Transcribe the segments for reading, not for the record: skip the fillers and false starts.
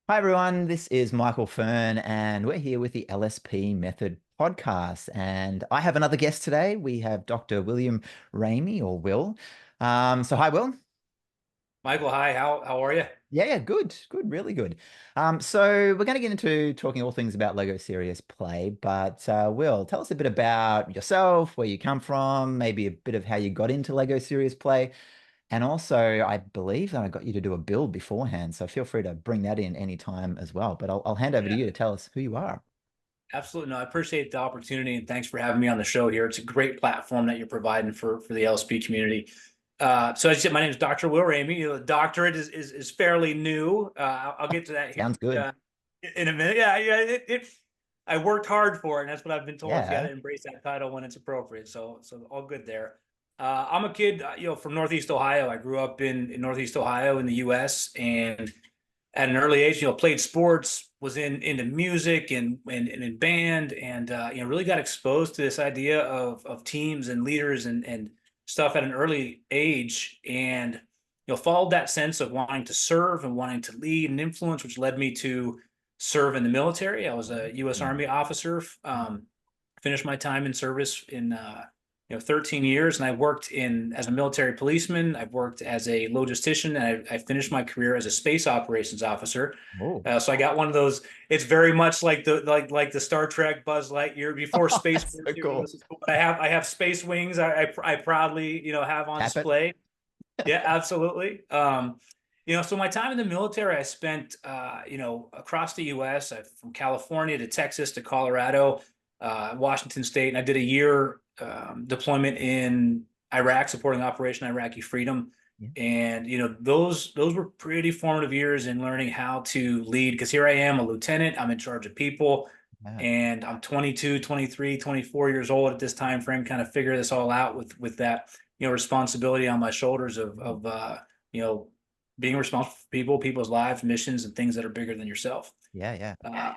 Hi, everyone. This is Michael Fern, and we're here with the LSP Method podcast. And I have another guest today. We have Dr. William Ramey, or Will. Hi, Will. Michael, hi. How are you? Yeah, good, really good. So we're going to get into talking all things about Lego Serious Play, but Will, tell us a bit about yourself, where you come from, maybe a bit of how you got into Lego Serious Play. And also, I believe that I got you to do a build beforehand, so feel free to bring that in anytime as well. But I'll hand over to Yeah, you to tell us who you are. absolutely. No, I appreciate the opportunity and thanks for having me on the show here. It's a great platform that you're providing for the LSP community. So as I said, my name is Dr. Will Ramey. The doctorate is fairly new. I'll get to that here Sounds good. in a minute. Yeah. I worked hard for it, and that's what I've been told. You got Yeah. to embrace that title when it's appropriate. So all good there. I'm a kid, from Northeast Ohio. I grew up in Northeast Ohio in the U.S. and at an early age, played sports, was into music and in band, and really got exposed to this idea of teams and leaders and stuff at an early age, and followed that sense of wanting to serve and wanting to lead and influence, which led me to serve in the military. I was a U.S. Mm. Army officer. Finished my time in service in 13 years, and I worked in as a military policeman. I've worked as a logistician, and I finished my career as a space operations officer. Oh, So I got one of those. It's very much like the Star Trek Buzz Lightyear before Space that's Force so Zero. cool. This is cool. I have space wings. I proudly have on Tap it. display. Yeah, absolutely. So my time in the military, I spent across the U.S. From California to Texas to Colorado, Washington State, and I did a year deployment in Iraq, supporting Operation Iraqi Freedom. Yeah. And those were pretty formative years in learning how to lead. Because here I am, a lieutenant. I'm in charge of people, Yeah. and I'm 22, 23, 24 years old at this time frame. Kind of figure this all out with that responsibility on my shoulders of you know being responsible for people's lives, missions, and things that are bigger than yourself. Yeah. Yeah.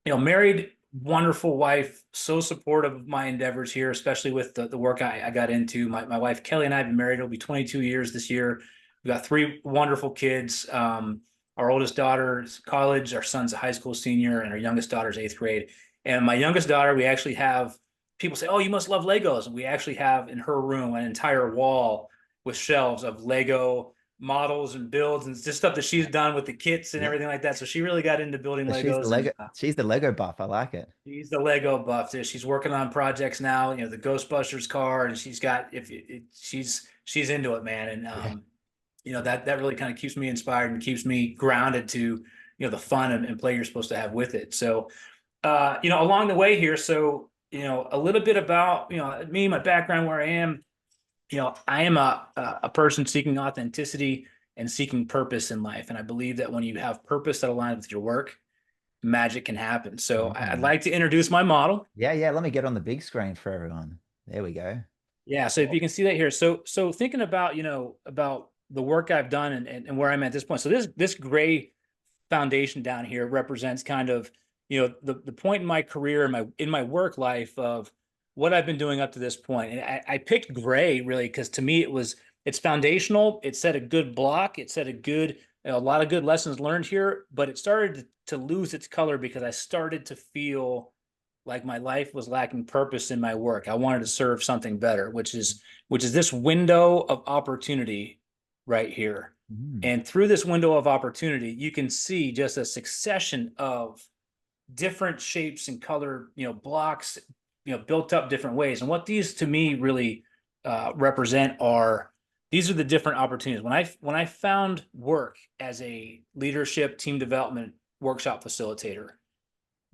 Uh, Married, wonderful wife, so supportive of my endeavors here, especially with the work I got into. My wife Kelly and I have been married. It'll be 22 years this year. We've got three wonderful kids. Our oldest daughter is college, our son's a high school senior, and our youngest daughter's eighth grade. And my youngest daughter, we actually have people say, "Oh, you must love Legos." And we actually have in her room an entire wall with shelves of Lego models and builds and just stuff that she's done with the kits and Yeah. everything like that. So she really got into building So she's the Legos, and Lego. She's the Lego buff. I like it. she's the Lego buff. She's working on projects now. The Ghostbusters car, and she's got if it, she's into it, man. And Yeah. that really kind of keeps me inspired and keeps me grounded to the fun and play you're supposed to have with it. So along the way here, so a little bit about me, my background, where I am. I am a person seeking authenticity and seeking purpose in life, and I believe that when you have purpose that aligns with your work, magic can happen. So I'd Mm. like to introduce my model. Yeah. Yeah. Let me get on the big screen for everyone. There we go. Yeah, so if you can see that here. So thinking about, about the work I've done and where I'm at this point. So this gray foundation down here represents kind of, the point in my career and my work life of what I've been doing up to this point. And I picked gray really because to me it's foundational. It set a good block. It set a lot of good lessons learned here, but it started to lose its color because I started to feel like my life was lacking purpose in my work. I wanted to serve something better, which is this window of opportunity right here. Mm. And through this window of opportunity, you can see just a succession of different shapes and color, blocks, built up different ways. And what these to me really represent are these are the different opportunities. When I found work as a leadership team development workshop facilitator,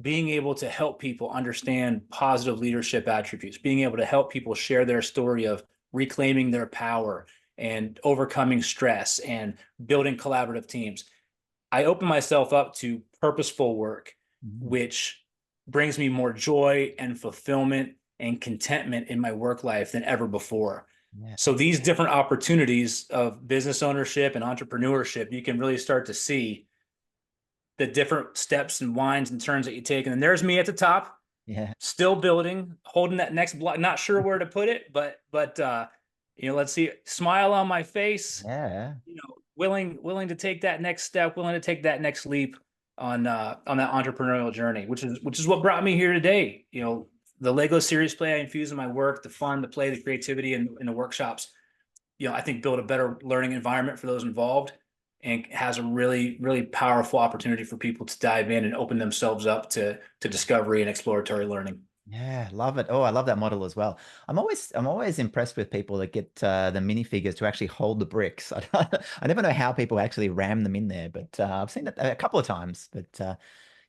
being able to help people understand positive leadership attributes, being able to help people share their story of reclaiming their power and overcoming stress and building collaborative teams. I open myself up to purposeful work, Mm. which brings me more joy and fulfillment and contentment in my work life than ever before. Yeah. So these different opportunities of business ownership and entrepreneurship, you can really start to see the different steps and winds and turns that you take. And then there's me at the top, Yeah. still building, holding that next block, not sure where to put it, but let's see, smile on my face, Yeah. willing to take that next step, willing to take that next leap. on that entrepreneurial journey, which is what brought me here today. You know, the Lego series play I infuse in my work, the fun, the play, the creativity, and in the workshops. You know, I think build a better learning environment for those involved, and has a really powerful opportunity for people to dive in and open themselves up to discovery and exploratory learning. Yeah, love it. Oh, I love that model as well. I'm always impressed with people that get the minifigures to actually hold the bricks. I never know how people actually ram them in there, but I've seen it a couple of times. But yeah,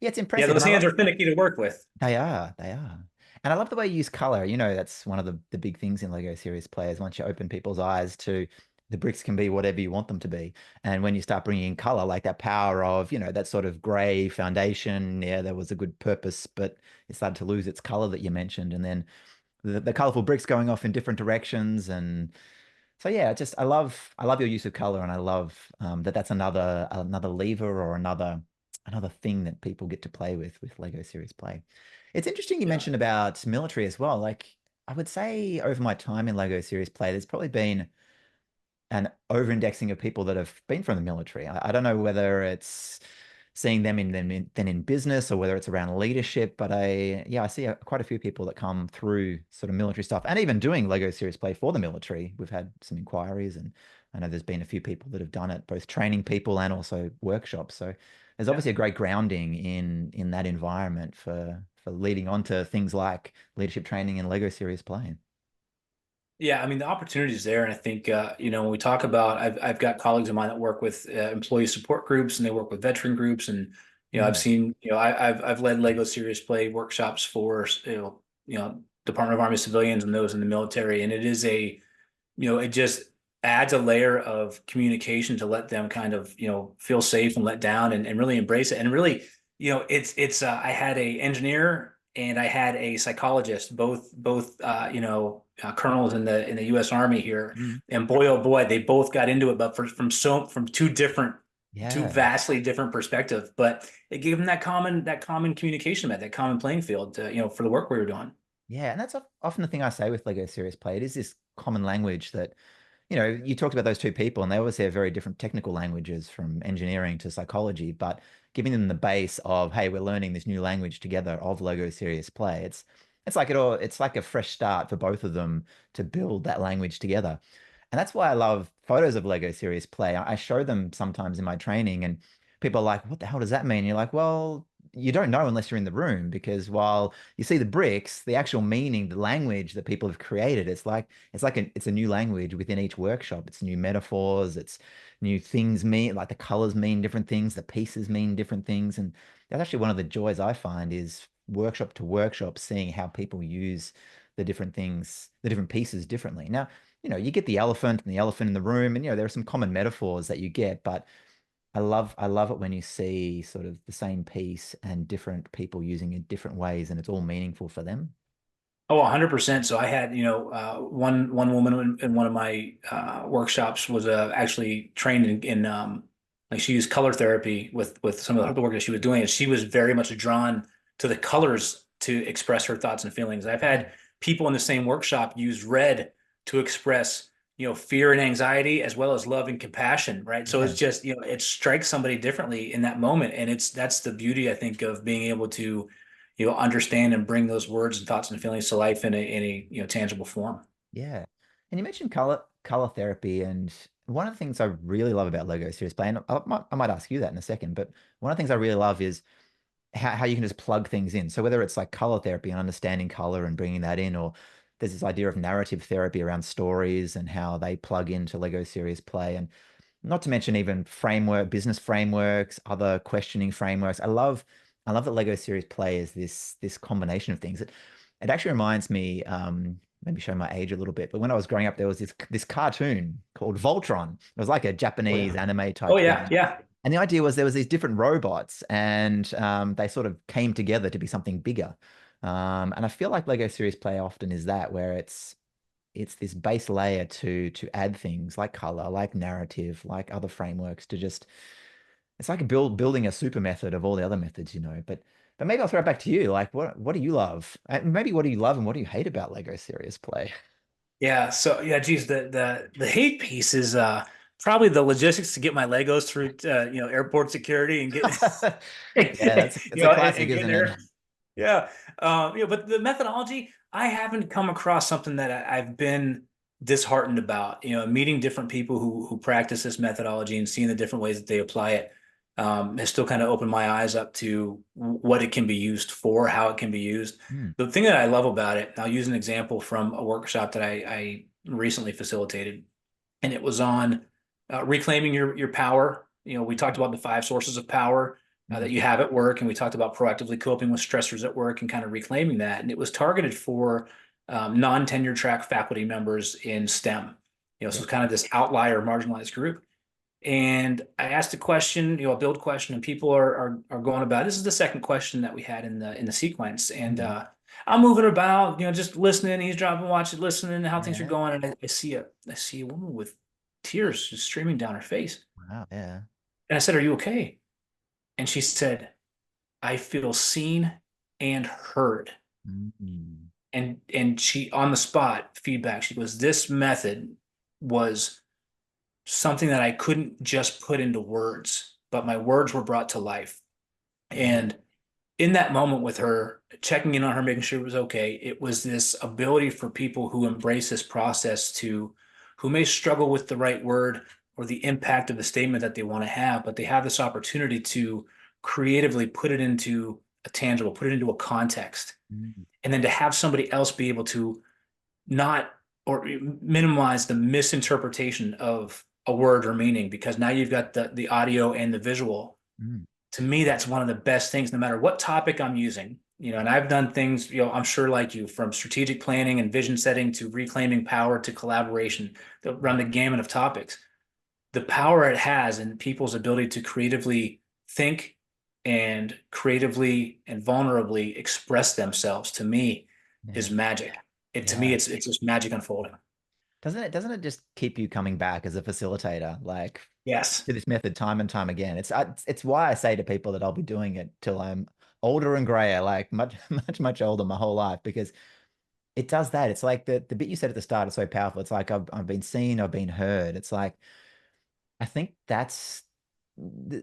it's Yeah, impressive, those and I hands love. are finicky to work with. They are, they are. And I love the way you use color. You know, that's one of the big things in Lego series players. Once you open people's eyes to the bricks can be whatever you want them to be. And when you start bringing in color, like that power of, that sort of gray foundation, yeah, there was a good purpose, but it started to lose its color that you mentioned. And then the colorful bricks going off in different directions. And so, yeah, I love your use of color, and I love that's another lever or another thing that people get to play with Lego series play. It's interesting you Yeah. mentioned about military as well. Like I would say over my time in Lego series play, there's probably been an over-indexing of people that have been from the military. I don't know whether it's seeing them in business or whether it's around leadership, but I see quite a few people that come through sort of military stuff and even doing Lego series play for the military. We've had some inquiries, and I know there's been a few people that have done it, both training people and also workshops. So there's Yeah. obviously a great grounding in that environment for leading on to things like leadership training and Lego series play. Yeah, I mean the opportunity is there, and I think you know when we talk about, I've got colleagues of mine that work with employee support groups, and they work with veteran groups, and you know I've Mm. seen, you know, I've led Lego Serious Play workshops for Department of Army civilians and those in the military, and it is a, you know, it just adds a layer of communication to let them kind of, you know, feel safe and let down, and really embrace it. And really, you know, it's I had a engineer and I had a psychologist, both colonels in the U.S. Army here, Mm. and boy oh boy, they both got into it, but from two Yeah. vastly different perspectives. But it gave them that common communication, that common playing field, you know, for the work we were doing. Yeah, and that's often the thing I say with Lego Serious Play. It is this common language that, you talked about those two people, and they obviously have very different technical languages from engineering to psychology, but giving them the base of, hey, we're learning this new language together of Lego Serious Play. It's like a fresh start for both of them to build that language together. And that's why I love photos of Lego Serious Play. I show them sometimes in my training, and people are like, what the hell does that mean? You're like, well, you don't know unless you're in the room, because while you see the bricks, the actual meaning, the language that people have created, it's a new language within each workshop. It's new metaphors, it's new things mean, like the colors mean different things, the pieces mean different things. And that's actually one of the joys I find is workshop to workshop, seeing how people use the different things, the different pieces differently. Now, you get the elephant in the room, and there are some common metaphors that you get, but I love it when you see sort of the same piece and different people using it different ways, and it's all meaningful for them. Oh, 100%. So I had, you know, one woman in one of my workshops was actually trained in like she used color therapy with some of the work that she was doing, and she was very much drawn to the colors to express her thoughts and feelings. I've Yeah. had people in the same workshop use red to express, you know, fear and anxiety as well as love and compassion, right? So it's Yeah. just, you know, it strikes somebody differently in that moment, and that's the beauty, I think, of being able to, you know, understand and bring those words and thoughts and feelings to life in a you know, tangible form. Yeah. And you mentioned color therapy, and one of the things I really love about Lego Serious Play, and I might ask you that in a second, but one of the things I really love is how you can just plug things in. So whether it's like color therapy and understanding color and bringing that in, or there's this idea of narrative therapy around stories and how they plug into Lego Serious Play, and not to mention even business frameworks, other questioning frameworks. I love that Lego Series Play is this combination of things. It actually reminds me, maybe show my age a little bit, but when I was growing up, there was this cartoon called Voltron. It was like a Oh Japanese yeah. anime Oh type yeah. thing. Yeah. And the idea was there was these different robots, and they sort of came together to be something bigger. And I feel like Lego Series Play often is that, where it's this base layer to add things like color, like narrative, like other frameworks to just it's like building a super method of all the other methods. But maybe I'll throw it back to you. Like what do you love? And maybe what do you love and what do you hate about Lego Serious Play? Yeah. So yeah, geez, the hate piece is probably the logistics to get my Legos through, airport security and get, Yeah, that's a classic, and get isn't it? there. Yeah. But the methodology, I haven't come across something that I've been disheartened about. Meeting different people who practice this methodology and seeing the different ways that they apply it, has still kind of opened my eyes up to what it can be used for, how it can be used. Mm, The thing that I love about it, I'll use an example from a workshop that I recently facilitated, and it was on reclaiming your power. We talked about the 5 sources of power that mm, you have at work, and we talked about proactively coping with stressors at work and kind of reclaiming that. And it was targeted for non-tenure track faculty members in STEM. So yep. kind of this outlier marginalized group. And I asked a question, a build question, and people are going about. This is the second question that we had in the sequence, and Mm, I'm moving about, just listening, eavesdropping, watching, listening, how things are yeah. going, and I see a woman with tears just streaming down her face, Wow. Yeah. and I said, "Are you okay?" And she said, "I feel seen and heard." Mm, And she, on the spot feedback, she goes, "This method was something that I couldn't just put into words, but my words were brought to life." yeah. And in that moment with her, checking in on her, making sure it was okay, it was this ability for people who embrace this process who may struggle with the right word or the impact of the statement that they want to have, but they have this opportunity to creatively put it into a tangible, put it into a context, Mm, and then to have somebody else be able to not or minimize the misinterpretation of a word or meaning, because now you've got the audio and the visual. mm, To me, that's one of the best things, no matter what topic I'm using. And I've done things, I'm sure like you, from strategic planning and vision setting to reclaiming power to collaboration, that run the gamut of topics. The power it has in people's ability to creatively think and creatively and vulnerably express themselves, to me, yeah. is magic. To me, Yeah. it's just magic unfolding. Doesn't it just keep you coming back as a facilitator, like Yes. to this method time and time again? It's why I say to people that I'll be doing it till I'm older and grayer, like much, much, much older my whole life, because it does that. It's like the bit you said at the start is so powerful. It's like I've been seen, I've been heard. It's like I think that's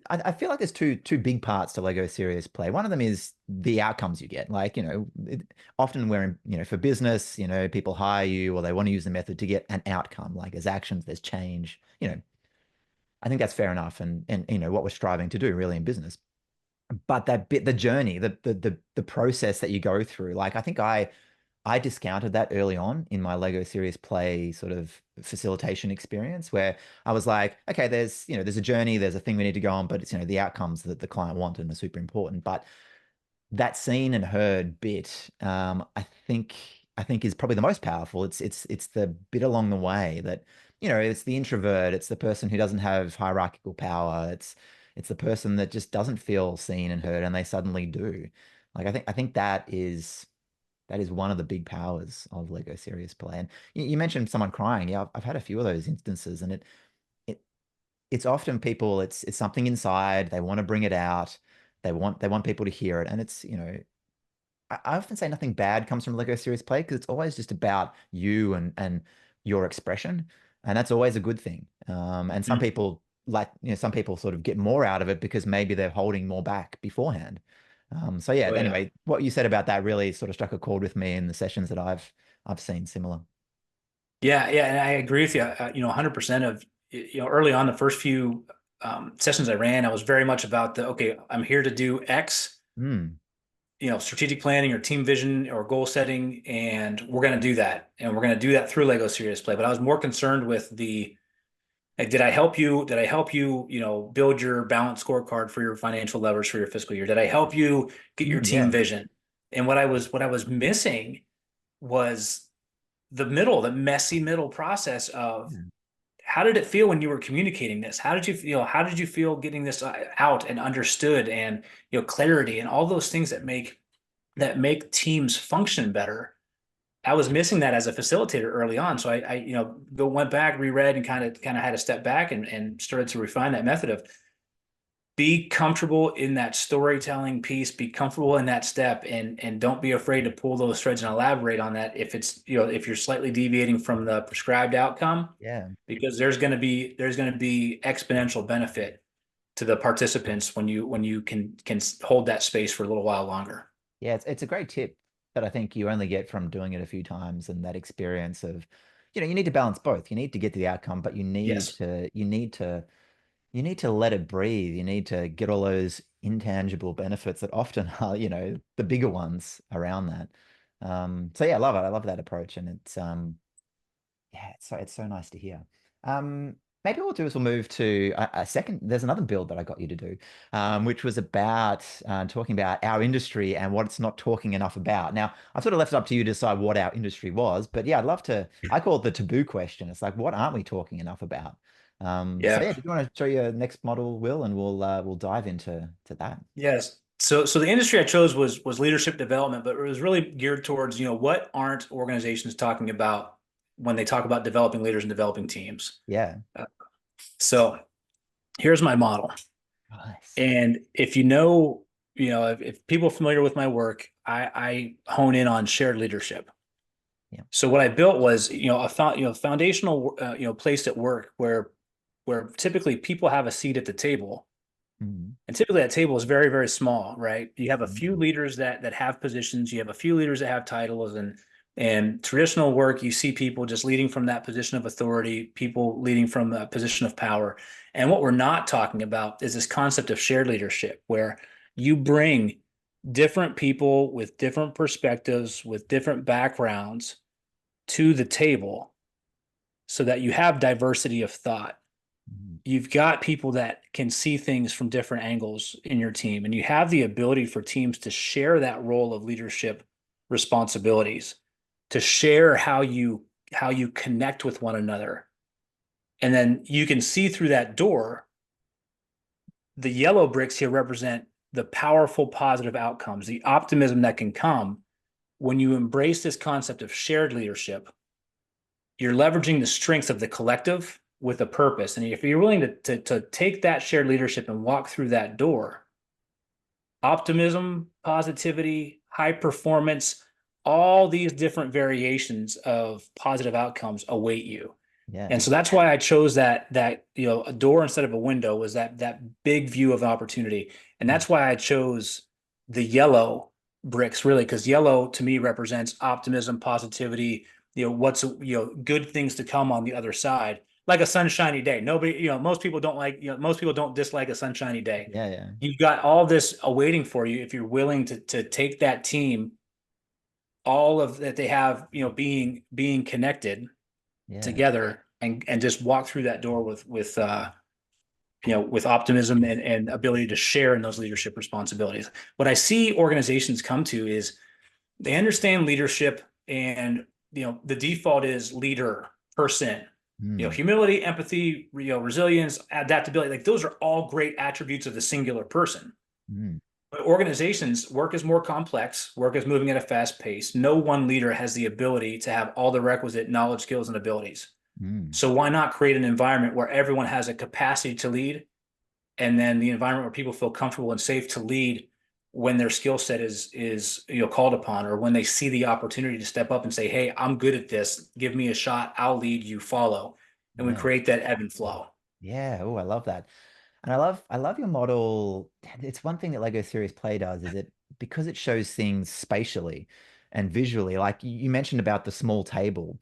I feel like there's two big parts to Lego serious play. One of them is the outcomes you get. Like, often we're in, for business, people hire you or they want to use the method to get an outcome. Like there's actions, there's change. I think that's fair enough and what we're striving to do really in business. But that bit, the journey, the process that you go through, like I think I discounted that early on in my Lego Serious Play sort of facilitation experience where I was like, okay, there's a journey, there's a thing we need to go on, but it's, the outcomes that the client want and are super important. But that seen and heard bit, I think is probably the most powerful. It's the bit along the way that, it's the introvert, it's the person who doesn't have hierarchical power, it's the person that just doesn't feel seen and heard and they suddenly do. Like I think that is one of the big powers of Lego Serious Play. And you mentioned someone crying. Yeah, I've had a few of those instances, and it it's often people. It's something inside. They want to bring it out. They want people to hear it, and it's I often say nothing bad comes from Lego Serious Play because it's always just about you and your expression, and that's always a good thing. And some Mm. people some people sort of get more out of it because maybe they're holding more back beforehand. So yeah, Oh yeah. anyway, what you said about that really sort of struck a chord with me in the sessions that I've seen similar. Yeah, yeah, and I agree with you. 100% of, early on, the first few sessions I ran, I was very much about okay, I'm here to do X, Mm, strategic planning or team vision or goal setting, and we're going to do that, and we're going to do that through Lego Serious Play. But I was more concerned with like, did I help you? Did I help you, build your balanced scorecard for your financial levers for your fiscal year? Did I help you get your team yeah. vision? And what I was missing was the messy middle process of, Mm, how did it feel when you were communicating this? How did you feel? How did you feel getting this out and understood, and clarity and all those things that make teams function better? I was missing that as a facilitator early on, so I went back, reread, and kind of had to step back and started to refine that method of, be comfortable in that storytelling piece, be comfortable in that step, and don't be afraid to pull those threads and elaborate on that if it's, if you're slightly deviating from the prescribed outcome, Yeah. because there's going to be exponential benefit to the participants when you can hold that space for a little while longer. Yeah, it's a great tip that I think you only get from doing it a few times and that experience of, you need to balance both. You need to get to the outcome, but Yes. you need to let it breathe. You need to get all those intangible benefits that often are, the bigger ones around that. So yeah, I love it. I love that approach. And yeah, it's so nice to hear. Maybe what we'll do is we'll move to a second. There's another build that I got you to do, which was about talking about our industry and what it's not talking enough about. Now, I've sort of left it up to you to decide what our industry was, but yeah, I'd love to. I call it the taboo question. It's like, what aren't we talking enough about? So Yeah. yeah, do you want to show your next model, Will, and we'll dive into that. Yes. So the industry I chose was leadership development, but it was really geared towards, what aren't organizations talking about when they talk about developing leaders and developing teams. Yeah, Uh, So here's my model. nice. And if people are familiar with my work, I hone in on shared leadership. Yeah. So what I built was, foundational, place at work where typically people have a seat at the table. Mm, And typically that table is very, very small, right? You have a few mm, leaders that have positions, you have a few leaders that have titles, and traditional work, you see people just leading from that position of authority, people leading from a position of power. And what we're not talking about is this concept of shared leadership, where you bring different people with different perspectives, with different backgrounds to the table so that you have diversity of thought. mm, You've got people that can see things from different angles in your team, and you have the ability for teams to share that role of leadership responsibilities, to share how you connect with one another. And then you can see through that door. The yellow bricks here represent the powerful positive outcomes, the optimism that can come when you embrace this concept of shared leadership. You're leveraging the strength of the collective with a purpose. And if you're willing to take that shared leadership and walk through that door, optimism, positivity, high performance, all these different variations of positive outcomes await you. And yeah. so that's why I chose that a door instead of a window was that big view of opportunity. And Mm, that's why I chose the yellow bricks, really, because yellow to me represents optimism, positivity, what's good things to come on the other side, like a sunshiny day. Nobody, most people don't dislike a sunshiny day. yeah, yeah, You've got all this awaiting for you if you're willing to take that team, all of that they have, being connected yeah. together, and just walk through that door with optimism and ability to share in those leadership responsibilities. What I see organizations come to is they understand leadership, and the default is leader, person. Mm, Humility, empathy, resilience, adaptability, like those are all great attributes of the singular person. mm, But organizations, work is more complex, work is moving at a fast pace. No one leader has the ability to have all the requisite knowledge, skills, and abilities. mm. So why not create an environment where everyone has a capacity to lead, and then the environment where people feel comfortable and safe to lead when their skill set is called upon, or when they see the opportunity to step up and say, "Hey, I'm good at this. Give me a shot. I'll lead. You follow." And we Yeah. create that ebb and flow. Yeah. Oh, I love that. And I love your model. It's one thing that Lego Serious Play does is it because it shows things spatially and visually. Like you mentioned about the small table,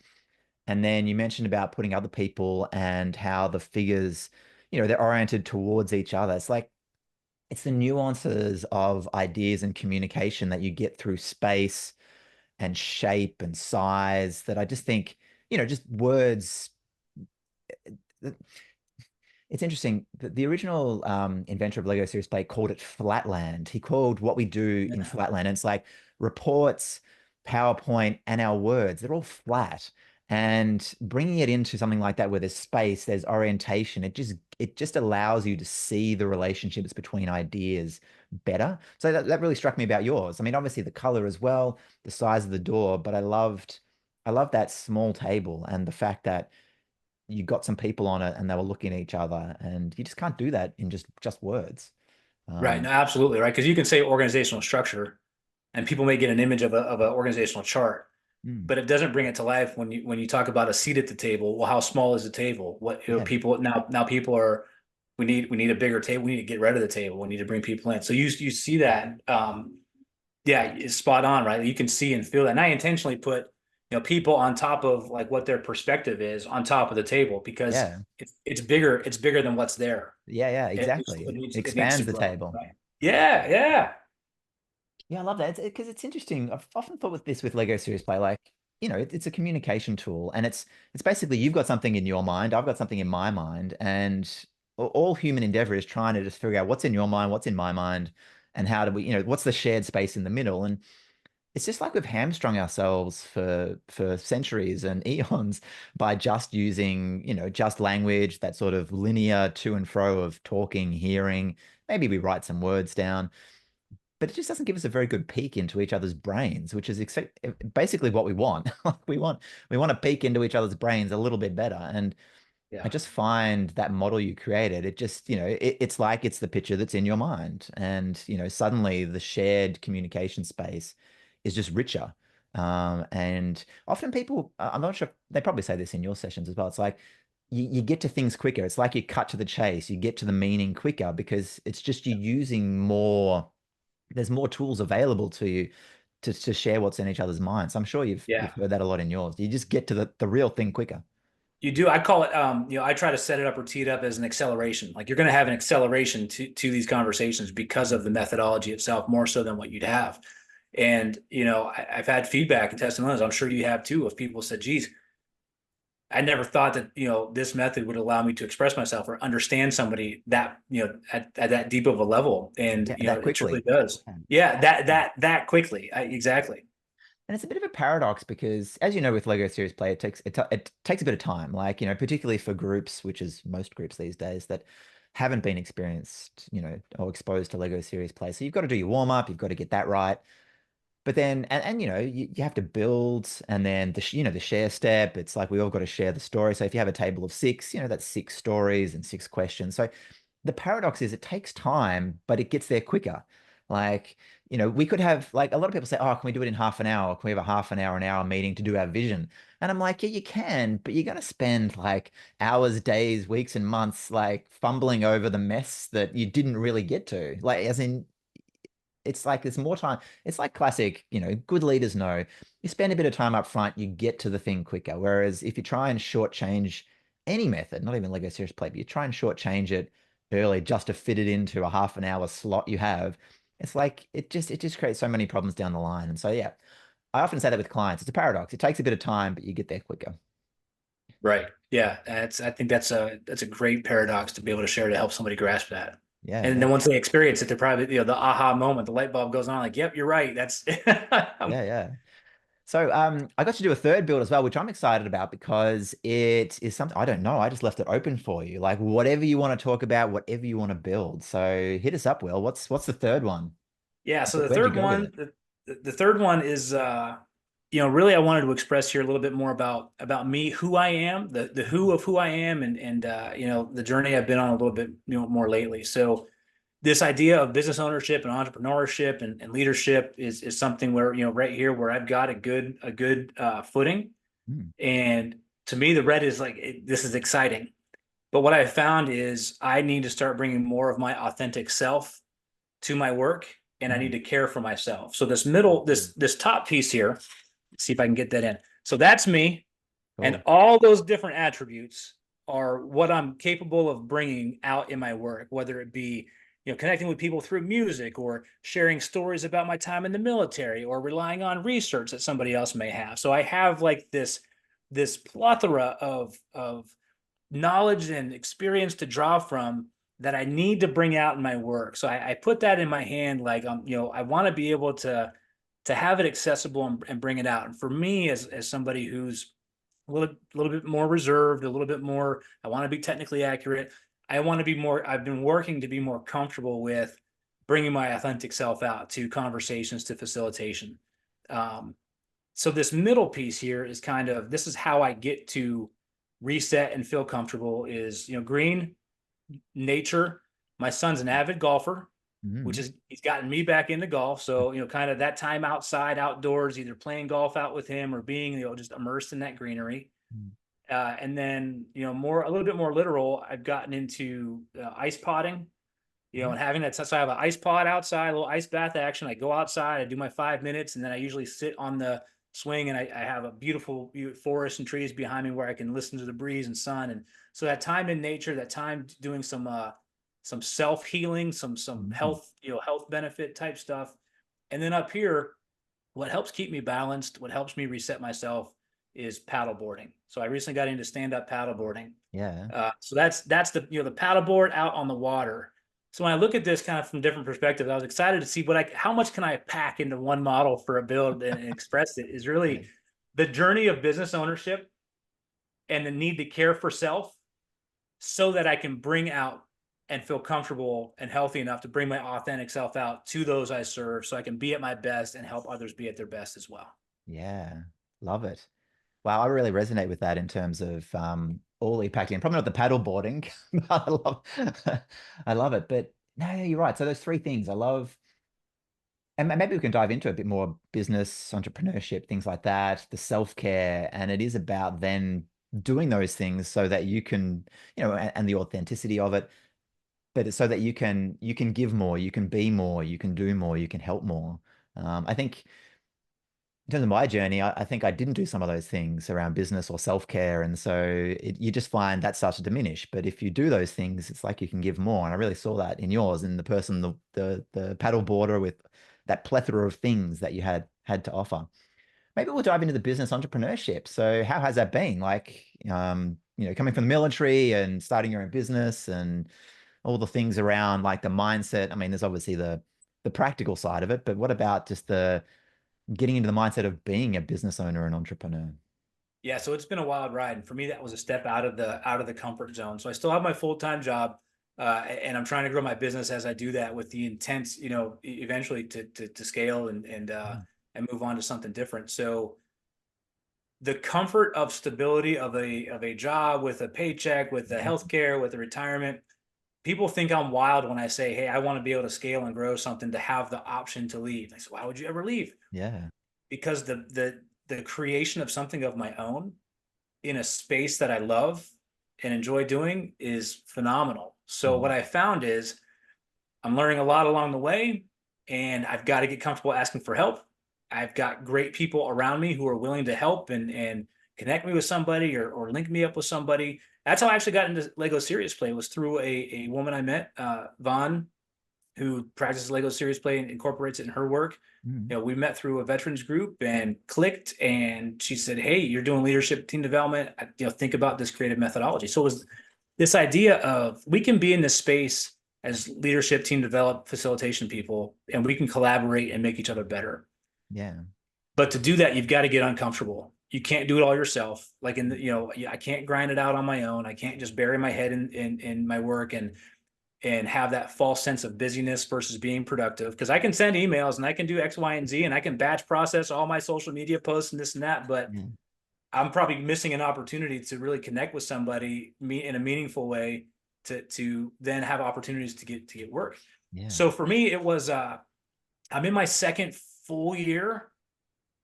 and then you mentioned about putting other people and how the figures, they're oriented towards each other. It's like it's the nuances of ideas and communication that you get through space and shape and size that I just think, just words. It's interesting. The original inventor of Lego Serious Play called it Flatland. He called what we do in Yeah. Flatland. And it's like reports, PowerPoint, and our words. They're all flat. And bringing it into something like that where there's space, there's orientation, it just allows you to see the relationships between ideas better. So that really struck me about yours. I mean, obviously the color as well, the size of the door, but I loved that small table and the fact that you got some people on it and they were looking at each other, and you just can't do that in just words. Right. No, Um, absolutely. Right. Because you can say organizational structure and people may get an image of an organizational chart, mm, but it doesn't bring it to life when you talk about a seat at the table. Well, how small is the table? What, yeah, people now people are, we need a bigger table. We need to get rid of the table. We need to bring people in. So you see that. Yeah, it's spot on, right? You can see and feel that. And I intentionally put, people on top of like what their perspective is on top of the table because yeah, it's bigger than what's there. yeah, It, exactly. It it needs to expands the grow, table. right? Yeah, yeah, Yeah, I love that. Because it's interesting. I've often thought with this with Lego Serious Play, like, it's a communication tool, and it's basically you've got something in your mind, I've got something in my mind, and all human endeavor is trying to just figure out what's in your mind, what's in my mind, and how do we, what's the shared space in the middle. And it's just like we've hamstrung ourselves for centuries and eons by just using, just language, that sort of linear to and fro of talking, hearing. Maybe we write some words down, but it just doesn't give us a very good peek into each other's brains, which is basically what we want. We want to peek into each other's brains a little bit better. And I yeah, just find that model you created, it just, it's like it's the picture that's in your mind. And, suddenly the shared communication space is just richer. And often people, I'm not sure, they probably say this in your sessions as well. It's like you get to things quicker. It's like you cut to the chase, you get to the meaning quicker because it's just you using more, there's more tools available to you to share what's in each other's minds. I'm sure you've yeah. heard that a lot in yours. You just get to the real thing quicker. You do. I call it, I try to set it up or tee it up as an acceleration. Like you're going to have an acceleration to these conversations because of the methodology itself, more so than what you'd have. And, I've had feedback and testimonials, I'm sure you have too, of people said, geez, I never thought that, this method would allow me to express myself or understand somebody that, at that deep of a level. And, Yeah, that it truly quickly. does. Yeah. Yeah. That quickly. Exactly. And it's a bit of a paradox because, as you know, with Lego Series Play, it takes a bit of time. Like, particularly for groups, which is most groups these days that haven't been experienced, or exposed to Lego Series Play. So you've got to do your warm up, you've got to get that right. But then, and you have to build, and then the share step. It's like we all got to share the story. So if you have a table of six, that's six stories and six questions. So the paradox is it takes time, but it gets there quicker. Like, we could have, like, a lot of people say, oh, can we do it in half an hour? Can we have a half an hour meeting to do our vision? And I'm like, yeah, you can, but you're going to spend like hours, days, weeks, and months like fumbling over the mess that you didn't really get to. Like, as in, it's like there's more time. It's like classic, good leaders know you spend a bit of time up front, you get to the thing quicker. Whereas if you try and shortchange any method, not even Lego Serious Play, but you try and shortchange it early just to fit it into a half an hour slot you have, it's like it just creates so many problems down the line. And so yeah, I often say that with clients. It's a paradox. It takes a bit of time, but you get there quicker. Right. Yeah. I think that's a great paradox to be able to share to help somebody grasp that. Yeah, And yeah, then once they experience it, they're probably, the aha moment, the light bulb goes on, like, yep, you're right. That's yeah, yeah. So I got to do a third build as well, which I'm excited about because it is something I don't know. I just left it open for you. Like whatever you want to talk about, whatever you want to build. So hit us up, Will. What's the third one? yeah. So the Where'd you third go with one, it? the third one is, really I wanted to express here a little bit more about me, who I am, the who of who I am, and the journey I've been on a little bit more lately. So this idea of business ownership and entrepreneurship and leadership is something where, right here where I've got a good footing. Hmm, And to me, the red is like, this is exciting. But what I found is I need to start bringing more of my authentic self to my work, and I hmm, need to care for myself. So this middle, this top piece here, let's see if I can get that in. So that's me, and cool. all those different attributes are what I'm capable of bringing out in my work, whether it be, connecting with people through music or sharing stories about my time in the military or relying on research that somebody else may have. So I have like this plethora of knowledge and experience to draw from that I need to bring out in my work. So I put that in my hand, like, I want to be able to have it accessible and bring it out. And for me, as somebody who's a little bit more reserved, a little bit more, I want to be technically accurate. I want to be more, I've been working to be more comfortable with bringing my authentic self out to conversations, to facilitation. Um, so this middle piece here is kind of, this is how I get to reset and feel comfortable is, green, nature. My son's an avid golfer, which Mm. is he's gotten me back into golf. So, kind of that time outside, outdoors, either playing golf out with him or being, just immersed in that greenery. Mm. And then, a little bit more literal, I've gotten into ice potting, Mm. and having that. So I have an ice pod outside, a little ice bath action. I go outside, I do my 5 minutes, and then I usually sit on the swing, and I have a beautiful forest and trees behind me where I can listen to the breeze and sun. And so that time in nature, that time doing some self healing, some Mm. health, health benefit type stuff. And then up here, what helps keep me balanced, what helps me reset myself is paddle boarding. So I recently got into stand up paddle boarding. Yeah. So that's the the paddle board out on the water. So when I look at this kind of from different perspectives, I was excited to see how much can I pack into one model for a build and express it. Is Yeah. really the journey of business ownership and the need to care for self so that I can bring out and feel comfortable and healthy enough to bring my authentic self out to those I serve so I can be at my best and help others be at their best as well. Yeah. Love it. Wow, I really resonate with that in terms of all you packed in. Probably not the paddle boarding, but I love it. But no, yeah, you're right. So those three things I love, and maybe we can dive into a bit more business, entrepreneurship, things like that, the self-care. And it is about then doing those things so that you can, and the authenticity of it, but it's so that you can give more, you can be more, you can do more, you can help more. I think in terms of my journey, I think I didn't do some of those things around business or self-care. And so you just find that starts to diminish. But if you do those things, it's like you can give more. And I really saw that in yours, in the person, the paddle boarder with that plethora of things that you had to offer. Maybe we'll dive into the business entrepreneurship. So how has that been? Like, coming from the military and starting your own business and all the things around like the mindset. I mean, there's obviously the practical side of it, but what about just the getting into the mindset of being a business owner and entrepreneur? Yeah, so it's been a wild ride, and for me, that was a step out of the comfort zone. So I still have my full-time job, and I'm trying to grow my business as I do that, with the intent, eventually to scale Mm. and move on to something different. So the comfort of stability of a job with a paycheck, with the Mhm. healthcare, with the retirement. People think I'm wild when I say, "Hey, I want to be able to scale and grow something to have the option to leave." I say, "Why would you ever leave?" Yeah. Because the creation of something of my own in a space that I love and enjoy doing is phenomenal. So what Mm. I found is I'm learning a lot along the way, and I've got to get comfortable asking for help. I've got great people around me who are willing to help and connect me with somebody or link me up with somebody. That's how I actually got into Lego Serious Play, was through a woman I met, Vaughn, who practices Lego Serious Play and incorporates it in her work. Mm. We met through a veterans group and clicked, and she said, "Hey, you're doing leadership team development. Think about this creative methodology." So it was this idea of we can be in this space as leadership team develop facilitation people, and we can collaborate and make each other better. Yeah. But to do that, you've got to get uncomfortable. You can't do it all yourself. Like I can't grind it out on my own. I can't just bury my head in my work and have that false sense of busyness versus being productive. Because I can send emails and I can do X, Y, and Z, and I can batch process all my social media posts and this and that, but Yeah. I'm probably missing an opportunity to really connect with somebody in a meaningful way to then have opportunities to get work. Yeah. So for me, it was I'm in my second full year,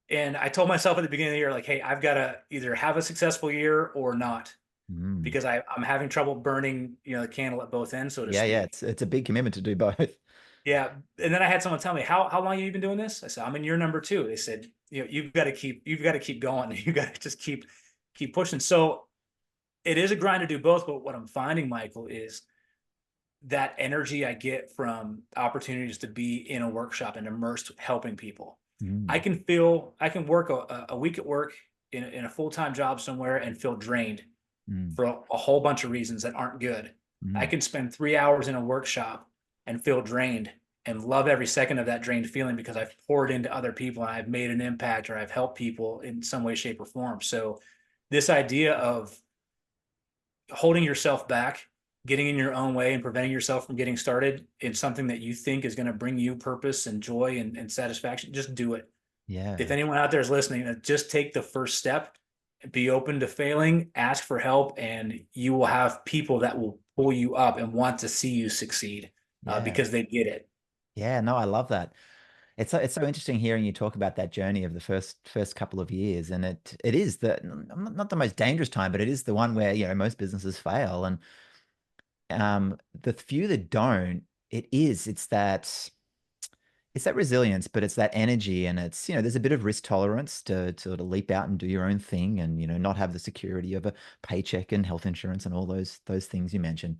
and I told myself at the beginning of the year, like, hey, I've got to either have a successful year or not, Mm. because I'm having trouble burning the candle at both ends, so to Yeah. Yeah. speak. It's a big commitment to do both. Yeah. And then I had someone tell me, how long have you been doing this? I said, I'm in year number 2. They said, you've got to keep going. You got to just keep pushing. So it is a grind to do both. But what I'm finding, Michael, is that energy I get from opportunities to be in a workshop and immersed helping people. I Mm. can work a week at work in a full-time job somewhere and feel drained Mm. for a whole bunch of reasons that aren't good. I Mm. can spend 3 hours in a workshop and feel drained and love every second of that drained feeling because I've poured into other people and I've made an impact or I've helped people in some way, shape, or form. So this idea of holding yourself back, getting in your own way and preventing yourself from getting started in something that you think is going to bring you purpose and joy and satisfaction, just do it. If Yeah. anyone out there is listening, just take the first step be open to failing, ask for help, and you will have people that will pull you up and want to see you succeed Yeah. because they get it. Yeah, no, I love that. It's so interesting hearing you talk about that journey of the first couple of years, and it is the not the most dangerous time, but it is the one where most businesses fail, and the few that don't, it's that resilience, but it's that energy, and it's there's a bit of risk tolerance to sort of leap out and do your own thing, and not have the security of a paycheck and health insurance and all those things you mentioned.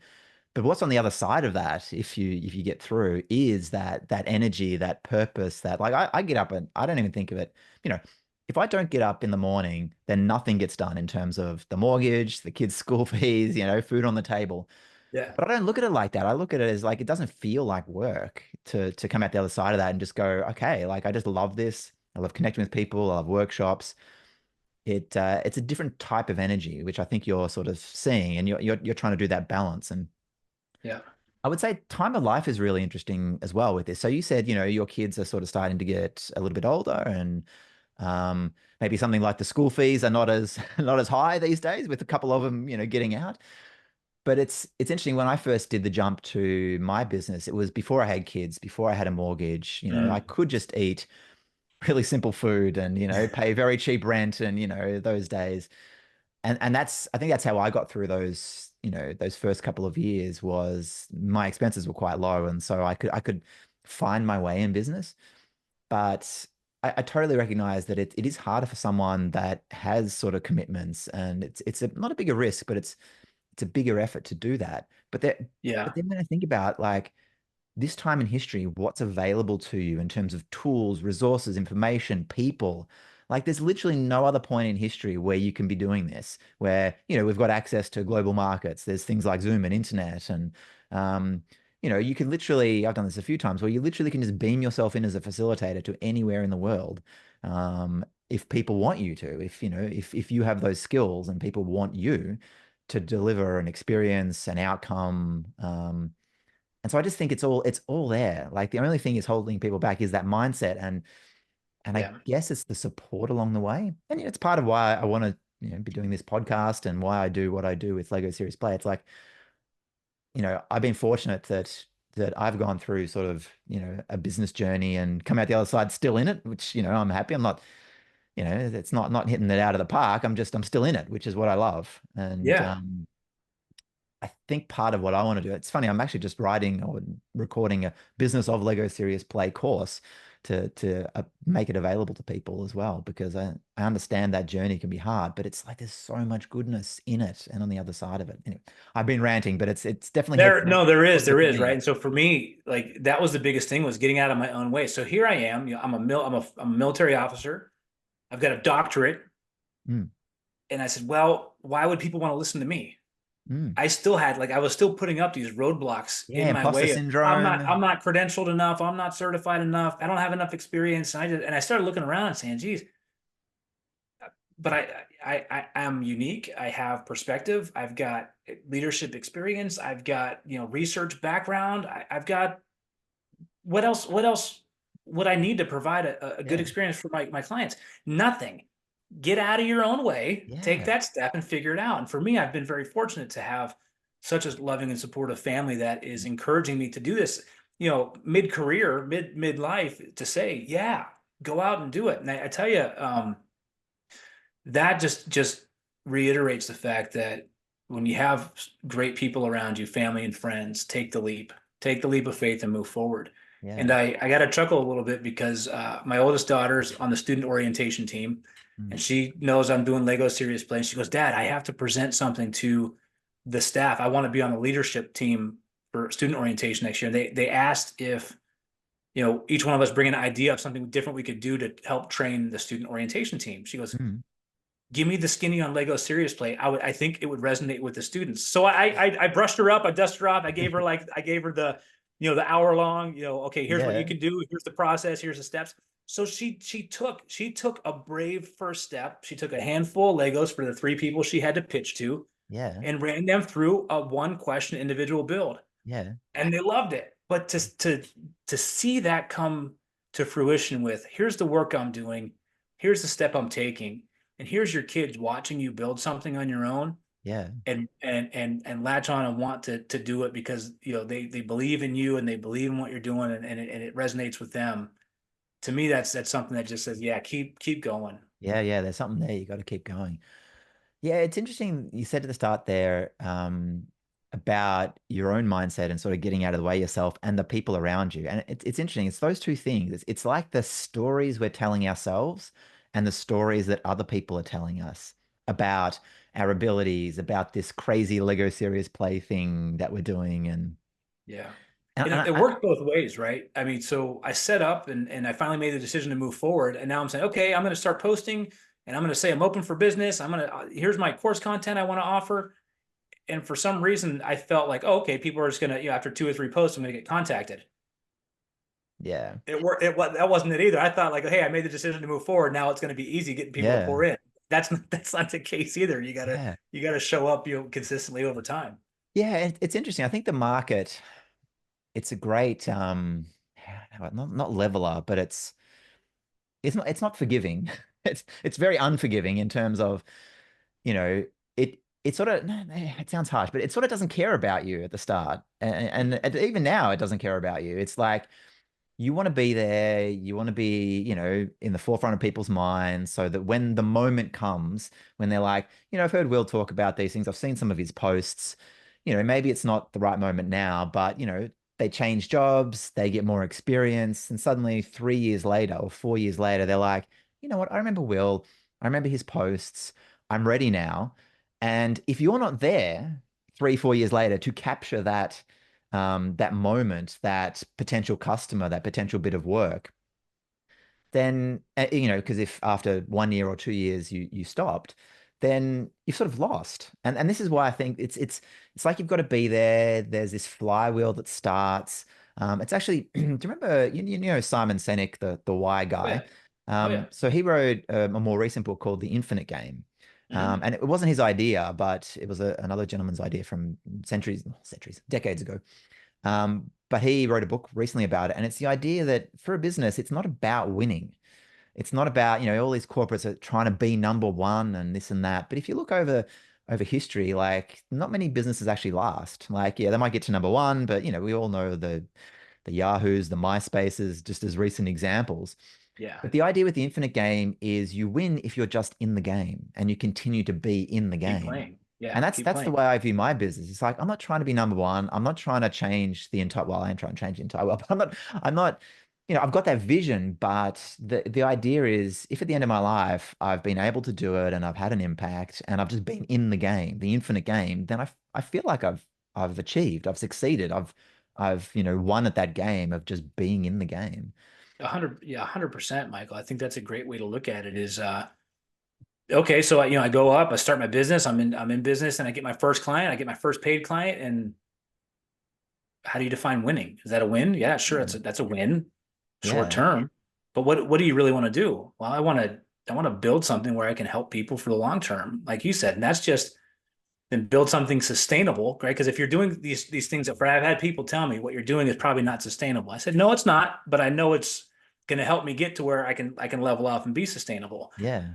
But what's on the other side of that, if you get through, is that energy, that purpose, that like I get up and I don't even think of it. You know, if I don't get up in the morning, then nothing gets done in terms of the mortgage, the kids' school fees, food on the table. Yeah. But I don't look at it like that. I look at it as like it doesn't feel like work to come out the other side of that and just go, okay, like I just love this. I love connecting with people. I love workshops. It's a different type of energy, which I think you're sort of seeing, and you're trying to do that balance. And Yeah. I would say time of life is really interesting as well with this. So you said, your kids are sort of starting to get a little bit older, and maybe something like the school fees are not as not as high these days, with a couple of them, getting out. But it's interesting. When I first did the jump to my business, it was before I had kids, before I had a mortgage. I Mm. could just eat really simple food and pay very cheap rent, and those days. And I think that's how I got through those first couple of years. Was my expenses were quite low, and so I could find my way in business. But I totally recognize that it is harder for someone that has sort of commitments, and not a bigger risk, but it's a bigger effort to do that. But Yeah. then when I think about, like, this time in history, what's available to you in terms of tools, resources, information, people. Like, there's literally no other point in history where you can be doing this, where, we've got access to global markets. There's things like Zoom and internet. And, you can literally, I've done this a few times, where you literally can just beam yourself in as a facilitator to anywhere in the world. If people want you to, if you have those skills and people want you to deliver an experience, an outcome, and so I just think it's all there. Like, the only thing is holding people back is that mindset, and I Yeah. guess it's the support along the way. And it's part of why I want to be doing this podcast, and why I do what I do with Lego Serious Play. It's like, I've been fortunate that I've gone through sort of a business journey and come out the other side still in it, which I'm happy. I'm not, it's not hitting it out of the park. I'm still in it, which is what I love. And Yeah. I think part of what I want to do, it's funny, I'm actually just writing or recording a Business of Lego Serious Play course to make it available to people as well, because I understand that journey can be hard, but it's like there's so much goodness in it and on the other side of it. Anyway, I've been ranting, but it's definitely There, no, helpful there for is, right? me. And so for me, like that was the biggest thing was getting out of my own way. So here I am, I'm a military officer. I've got a doctorate. Mm, And I said, well, why would people want to listen to me? mm. I was still putting up these roadblocks Yeah, in my imposter way of I'm syndrome. not credentialed enough, I'm not certified enough, I don't have enough experience. And I started looking around and saying, geez, but I am unique. I have perspective. I've got leadership experience. I've got, research background. I've got what else would I need to provide a good Yeah, experience for my clients? Nothing. Get out of your own way, take yeah, that step and figure it out. And for me, I've been very fortunate to have such a loving and supportive family that is encouraging me to do this, mid-career, midlife to say, yeah, go out and do it. And I tell you, that just reiterates the fact that when you have great people around you, family and friends, take the leap of faith and move forward. And yeah. I got to chuckle a little bit because my oldest daughter's on the student orientation team, Mm, and she knows I'm doing Lego Serious Play. And she goes, Dad, I have to present something to the staff. I want to be on the leadership team for student orientation next year. And they asked if each one of us bring an idea of something different we could do to help train the student orientation team. She goes, mm. give me the skinny on Lego Serious Play. I think it would resonate with the students. So I brushed her up, I dusted her off, I gave her the the hour long, okay, here's what you Yeah, can do, here's the process, here's the steps. So she took a brave first step. She took a handful of Legos for the three people she had to pitch to yeah, and ran them through a one question individual build. yeah, And they loved it. But to see that come to fruition with here's the work I'm doing, here's the step I'm taking, and here's your kids watching you build something on your own Yeah. and latch on and want to do it because they believe in you and they believe in what you're doing and it resonates with them. To me, that's something that just says, yeah, keep going. Yeah, yeah, there's something there. You got to keep going. Yeah, it's interesting. You said at the start there about your own mindset and sort of getting out of the way yourself and the people around you. And it's interesting. It's those two things. It's like the stories we're telling ourselves and the stories that other people are telling us about our abilities, about this crazy Lego Serious Play thing that we're doing. Yeah. And, And and it worked both ways, right? I mean, so I set up and I finally made the decision to move forward. And now I'm saying, okay, I'm going to start posting and I'm going to say I'm open for business. Here's my course content I want to offer. And for some reason, I felt like, oh, okay, people are just going to, after 2 or 3 posts, I'm going to get contacted. yeah, It worked. That wasn't it either. I thought like, hey, I made the decision to move forward. Now it's going to be easy getting people to yeah, pour in. That's not the case either. yeah. You gotta show up, consistently over time. Yeah, it's interesting. I think the market, it's a great not leveler, but it's not forgiving. It's very unforgiving in terms of, you know, it sort of it sounds harsh, but it sort of doesn't care about you at the start. And even now it doesn't care about you. It's like you want to be there, you want to be, in the forefront of people's minds so that when the moment comes, when they're like, I've heard Will talk about these things, I've seen some of his posts, maybe it's not the right moment now, but, they change jobs, they get more experience, and suddenly 3 years later or 4 years later, they're like, you know what? I remember Will, I remember his posts, I'm ready now. And if you're not there 3, 4 years later to capture that moment, that potential customer, that potential bit of work, then because if after 1 year or 2 years you stopped, then you've sort of lost. And this is why I think it's like you've got to be there. There's this flywheel that starts. It's actually, do you remember Simon Sinek, the why Oh guy? yeah. Oh yeah. So he wrote a more recent book called The Infinite Game. Hmm. And it wasn't his idea, but it was another gentleman's idea from decades ago. But he wrote a book recently about it, and it's the idea that for a business, it's not about winning. It's not about, all these corporates are trying to be number one and this and that. But if you look over history, like not many businesses actually last. Like, yeah, they might get to number one, but we all know the Yahoos, the MySpaces, just as recent examples. Yeah. But the idea with the infinite game is you win if you're just in the game and you continue to be in the Keep game. playing. Yeah. And that's Keep that's the playing. way I view my business. It's like I'm not trying to be number one. I'm not trying to change the entire, well, I am trying to change the entire world, but I'm not, I've got that vision, but the idea is if at the end of my life I've been able to do it and I've had an impact and I've just been in the game, the infinite game, then I feel like I've achieved, I've succeeded, I've won at that game of just being in the game. 100%, Michael. I think that's a great way to look at it is, okay, so I go up, I start my business, I'm in business and I get my first client, I get my first paid client. And how do you define winning? Is that a win? Yeah, sure. Yeah. That's a win short Yeah. term. But what do you really want to do? Well, I want to build something where I can help people for the long term, like you said. And that's just then build something sustainable, right? Because if you're doing these things, I've had people tell me what you're doing is probably not sustainable. I said, no, it's not, but I know it's going to help me get to where I can level off and be sustainable. Yeah.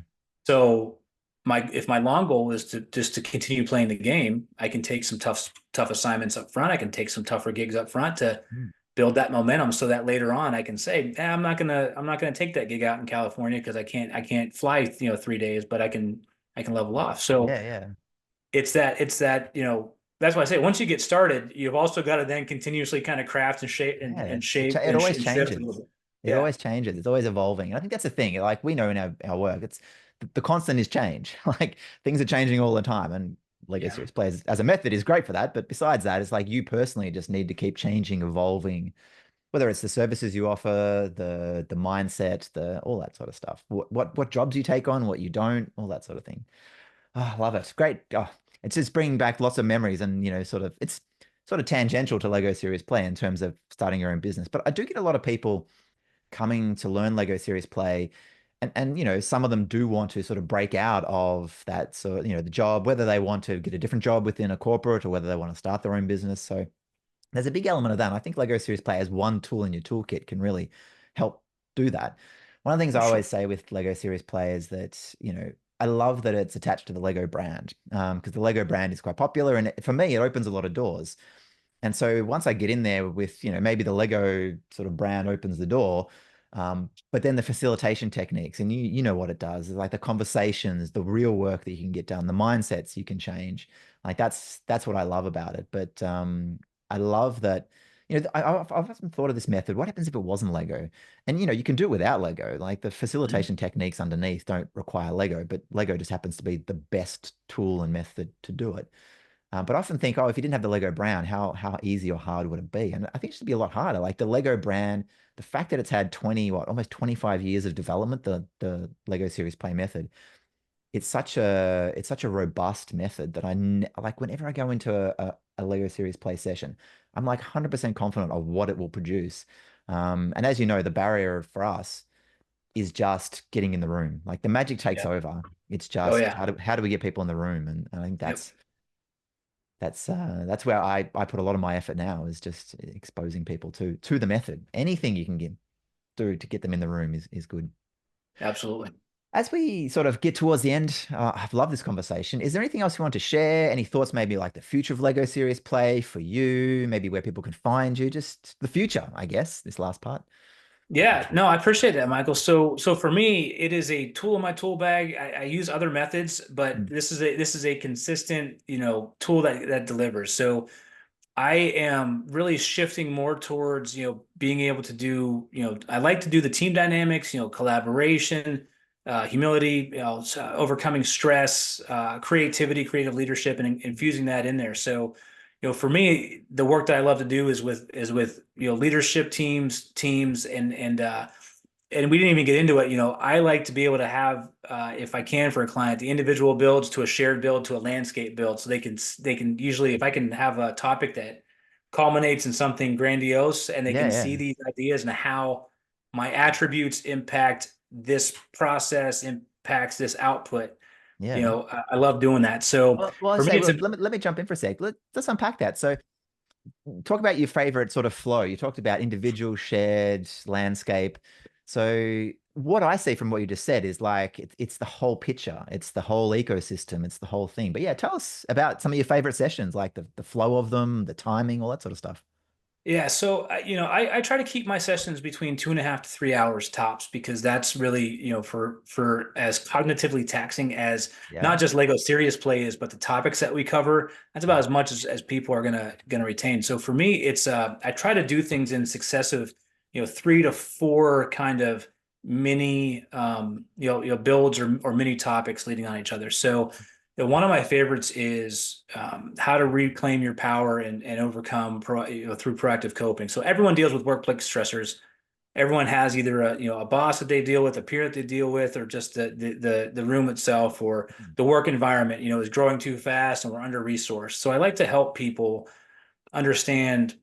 So if my long goal is to just to continue playing the game, I can take some tough assignments up front. I can take some tougher gigs up front to Mm. build that momentum so that later on I can say, I'm not gonna take that gig out in California because I can't fly 3 days, but I can level off. So Yeah. Yeah. it's that that's why I say once you get started, you've also got to then continuously kind of craft and shape and, Yeah. and It, shape it always and shift a changes. little bit. It Yeah, always changes. It's always evolving. And I think that's the thing. Like we know in our work, it's the constant is change. Like things are changing all the time. And Lego yeah, Series Players as a method is great for that. But besides that, it's like you personally just need to keep changing, evolving, whether it's the services you offer, the mindset, the all that sort of stuff. What jobs you take on, what you don't, all that sort of thing. Oh, I love it. Great. Oh, it's just bringing back lots of memories and, it's sort of tangential to Lego Serious Play in terms of starting your own business. But I do get a lot of people coming to learn Lego Serious Play. And some of them do want to sort of break out of that sort of, the job, whether they want to get a different job within a corporate or whether they want to start their own business. So there's a big element of that. And I think Lego Serious Play as one tool in your toolkit can really help do that. One of the things for I sure. always say with Lego Serious Play is that, I love that it's attached to the Lego brand, because the Lego brand is quite popular, and for me, it opens a lot of doors. And so once I get in there with, maybe the Lego sort of brand opens the door, but then the facilitation techniques, and you know what it does, is like the conversations, the real work that you can get done, the mindsets you can change. Like that's what I love about it. But I love that, I've often thought of this method. What happens if it wasn't Lego? And you can do it without Lego. Like the facilitation techniques underneath don't require Lego, but Lego just happens to be the best tool and method to do it. But I often think, oh, if you didn't have the Lego brand, how easy or hard would it be? And I think it should be a lot harder. Like the Lego brand, the fact that it's had 20, almost 25 years of development, the Lego Series Play method, it's such a robust method that like whenever I go into a Lego Series Play session, I'm like 100% confident of what it will produce. And as you know, the barrier for us is just getting in the room. Like the magic takes Yeah. over. It's Oh just yeah. how do we get people in the room? And I think Yep. that's where I put a lot of my effort now, is just exposing people to the method. Anything you can do to get them in the room is good. Absolutely. As we sort of get towards the end, I've loved this conversation. Is there anything else you want to share? Any thoughts, maybe like the future of Lego Serious Play for you? Maybe where people can find you? Just the future, I guess. This last part. Yeah, no, I appreciate that, Michael. So for me, it is a tool in my tool bag. I use other methods, but Mm. this is a consistent, tool that delivers. So I am really shifting more towards, being able to do, I like to do the team dynamics, collaboration, humility, overcoming stress, creativity, creative leadership, and infusing that in there. So, for me, the work that I love to do is with leadership teams, and we didn't even get into it. I like to be able to have, if I can, for a client, the individual builds to a shared build to a landscape build, so they can usually, if I can have a topic that culminates in something grandiose, and they Yeah, can see yeah, these ideas and how my attributes impact this process, impacts this output. yeah. I love doing that. So Well, I for me, say, it's well, a let me jump in for a sec. Let's unpack that. So, talk about your favorite sort of flow. You talked about individual, shared, landscape. So what I see from what you just said is like it's the whole picture, it's the whole ecosystem, it's the whole thing. But yeah, tell us about some of your favorite sessions, like the flow of them, the timing, all that sort of stuff. Yeah, so I try to keep my sessions between 2.5 to 3 hours tops, because that's really, for as cognitively taxing as Yeah. not just Lego serious play is, but the topics that we cover. That's about as much as people are gonna retain. So for me, it's I try to do things in successive, 3 to 4 kind of mini builds, or mini topics leading on each other. So one of my favorites is how to reclaim your power and overcome through proactive coping. So everyone deals with workplace stressors. Everyone has either a boss that they deal with, a peer that they deal with, or just the room itself, or the work environment, is growing too fast and we're under resourced. So I like to help people understand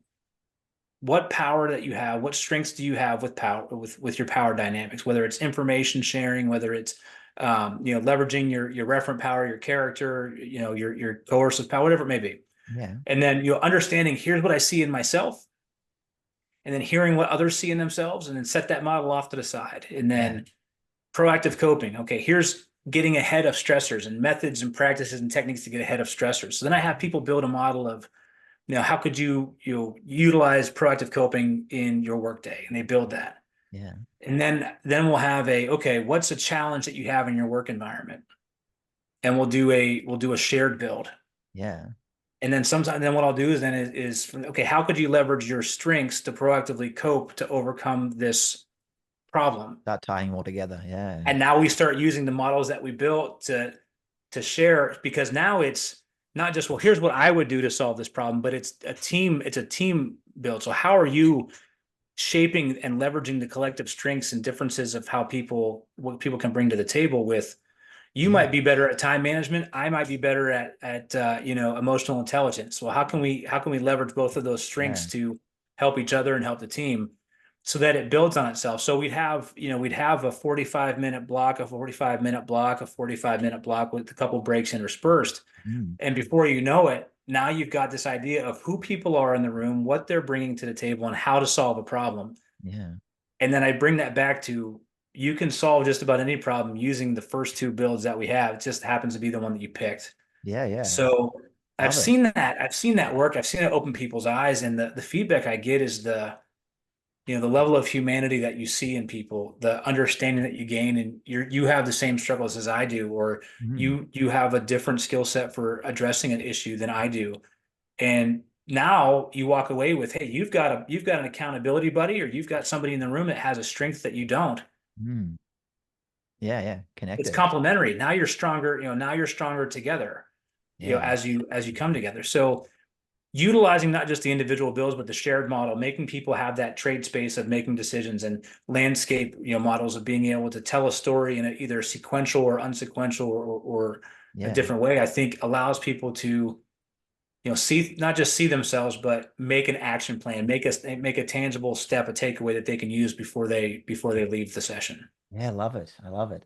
what power that you have, what strengths do you have with power, with your power dynamics, whether it's information sharing, whether it's leveraging your referent power, your character, your coercive power, whatever it may be. Yeah. And then understanding, here's what I see in myself, and then hearing what others see in themselves, and then set that model off to the side. And Yeah. then proactive coping. Okay, here's getting ahead of stressors, and methods and practices and techniques to get ahead of stressors. So then I have people build a model of, how could you utilize proactive coping in your workday, and they build that. Yeah. And then we'll have okay, what's a challenge that you have in your work environment, and we'll do a shared build. Yeah. And then sometimes, then what I'll do is okay, how could you leverage your strengths to proactively cope to overcome this problem? Start tying them all together. Yeah. And now we start using the models that we built to share, because now it's not just, well, here's what I would do to solve this problem, but it's a team build. So how are you shaping and leveraging the collective strengths and differences of what people can bring to the table? With, you Yeah. might be better at time management, I might be better at emotional intelligence. Well, how can we leverage both of those strengths Yeah. to help each other and help the team, so that it builds on itself? So we'd have a 45-minute block, a 45-minute block, a 45-minute block with a couple breaks interspersed. Mm. And before you know it, now you've got this idea of who people are in the room, what they're bringing to the table, and how to solve a problem. Yeah. And then I bring that back to you can solve just about any problem using the first two builds that we have. It just happens to be the one that you picked. Yeah, yeah. So I've Love it. seen that. I've seen that work. I've seen it open people's eyes, and the feedback I get is the level of humanity that you see in people, the understanding that you gain, and you have the same struggles as I do, or Mm, you have a different skill set for addressing an issue than I do. And now you walk away with, hey, you've got an accountability buddy, or you've got somebody in the room that has a strength that you don't. mm. Yeah, yeah. It's Connected. complementary. Now you're stronger, now you're stronger together, Yeah. as you come together. So utilizing not just the individual bills, but the shared model, making people have that trade space of making decisions, and landscape, models of being able to tell a story in either sequential or unsequential, or a Yeah. different way, I think allows people to, see, not just see themselves, but make an action plan, make a tangible step, a takeaway that they can use before they leave the session. Yeah, I love it. I love it.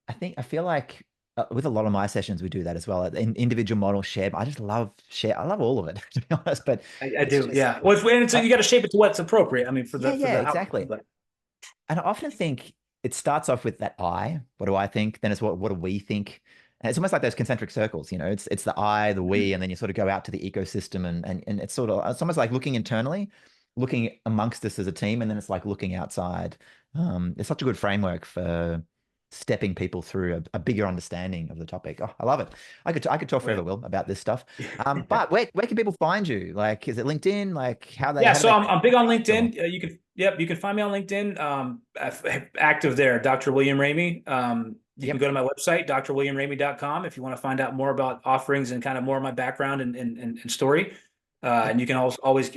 I feel like with a lot of my sessions, we do that as well. Individual model share. I just love share. I love all of it, to be honest. But I it's do, just, yeah. Well, and so I, you got to shape it to what's appropriate. I mean, for yeah, the yeah, outcome, exactly. but And I often think it starts off with that I. What do I think? Then it's what do we think? And it's almost like those concentric circles, it's the I, the we, and then you sort of go out to the ecosystem, and it's almost like looking internally, looking amongst us as a team, and then it's like looking outside. It's such a good framework for stepping people through a bigger understanding of the topic. Oh, I love it. I could talk oh, yeah. forever, Will, about this stuff. But where can people find you? Like, is it LinkedIn? Like, Yeah, how do so they I'm big on go? LinkedIn. You can find me on LinkedIn. Active there, Dr. William Ramey. You can Yep. go to my website, drwilliamramey.com, if you want to find out more about offerings and kind of more of my background and story. And Yep. you can always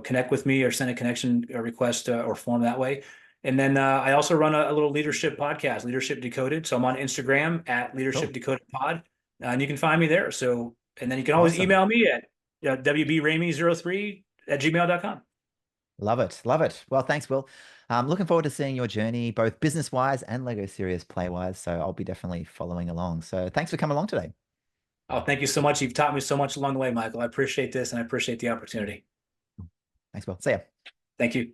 connect with me, or send a connection request, or form that way. And then I also run a little leadership podcast, Leadership Decoded. So I'm on Instagram at Leadership Cool. Decoded Pod, and you can find me there. So, and then you can always Awesome. email me at wbramey03 @gmail.com. Love it. Love it. Well, thanks, Will. Looking forward to seeing your journey, both business wise and Lego Serious Play wise. So I'll be definitely following along. So thanks for coming along today. Oh, thank you so much. You've taught me so much along the way, Michael. I appreciate this, and I appreciate the opportunity. Thanks, Will. See ya. Thank you.